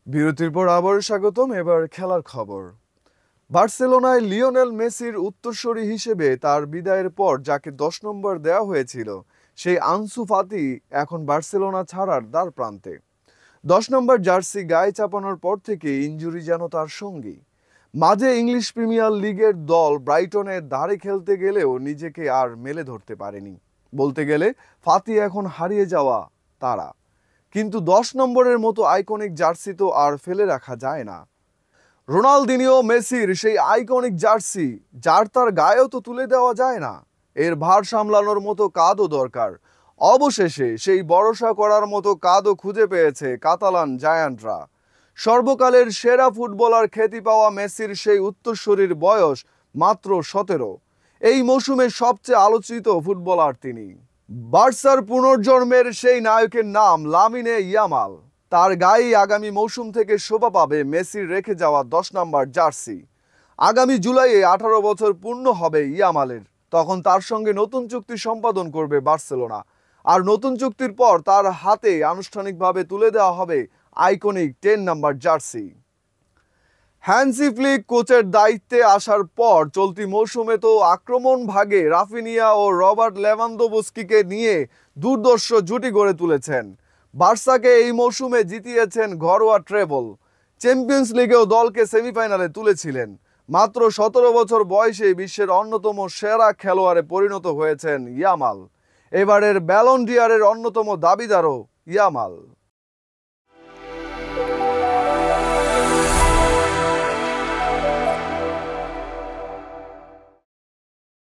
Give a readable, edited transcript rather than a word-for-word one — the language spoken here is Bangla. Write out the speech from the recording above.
বিরতির পর আবার স্বাগতম। এবার খেলার খবর। বার্সেলোনায় লিওনেল মেসির উত্তরসূরি হিসেবে তার বিদায়ের পর যাকে 10 নম্বর দেওয়া হয়েছিল, সেই আনসু ফাতি এখন বার্সেলোনা ছাড়ার দ্বার প্রান্তে। 10 নম্বর জার্সি গায়ে চাপানোর পর থেকে ইনজুরি যেন তার সঙ্গী। মাঝে ইংলিশ প্রিমিয়ার লিগের দল ব্রাইটনের ধারে খেলতে গেলেও নিজেকে আর মেলে ধরতে পারেনি। বলতে গেলে ফাতি এখন হারিয়ে যাওয়া তারা। কিন্তু 10 নম্বরের মতো আইকনিক জার্সি তো আর ফেলে রাখা যায় না। রোনালদিনিও মেসির সেই আইকনিক জার্সি, যার তার গায়েও তো তুলে দেওয়া যায় না। এর ভার সামলানোর মতো কাঁধও দরকার। অবশেষে সেই ভরসা করার মতো কাঁধও খুঁজে পেয়েছে কাতালান জায়ান্টরা। সর্বকালের সেরা ফুটবলার খ্যাতি পাওয়া মেসির সেই উত্তরসূরির বয়স মাত্র 17। এই মৌসুমে সবচেয়ে আলোচিত ফুটবলার তিনি। বার্সার পুনর্জন্মের সেই নায়কের নাম লামিনে ইয়ামাল। তার গায়েই আগামী মৌসুম থেকে শোভা পাবে মেসির রেখে যাওয়া 10 নম্বর জার্সি। আগামী জুলাইয়ে 18 বছর পূর্ণ হবে ইয়ামালের। তখন তার সঙ্গে নতুন চুক্তি সম্পাদন করবে বার্সেলোনা। আর নতুন চুক্তির পর তার হাতে আনুষ্ঠানিকভাবে তুলে দেওয়া হবে আইকনিক 10 নম্বর জার্সি। হ্যান্সি ফ্লিক কোচের দায়িত্বে আসার পর চলতি মৌসুমে তো আক্রমণ ভাগে রাফিনিয়া ও রবার্ট লেভানদোভস্কিকে নিয়ে দুর্ধর্ষ জুটি গড়ে তুলেছেন। বার্সাকে এই মৌসুমে জিতিয়েছেন ঘরোয়া ট্রেবল। চ্যাম্পিয়ন্স লিগেও দলকে সেমিফাইনালে তুলেছিলেন। মাত্র 17 বছর বয়সে বিশ্বের অন্যতম সেরা খেলোয়াড়ে পরিণত হয়েছেন ইয়ামাল। এবারের ব্যালন ডি'অরের অন্যতম দাবিদারও ইয়ামাল।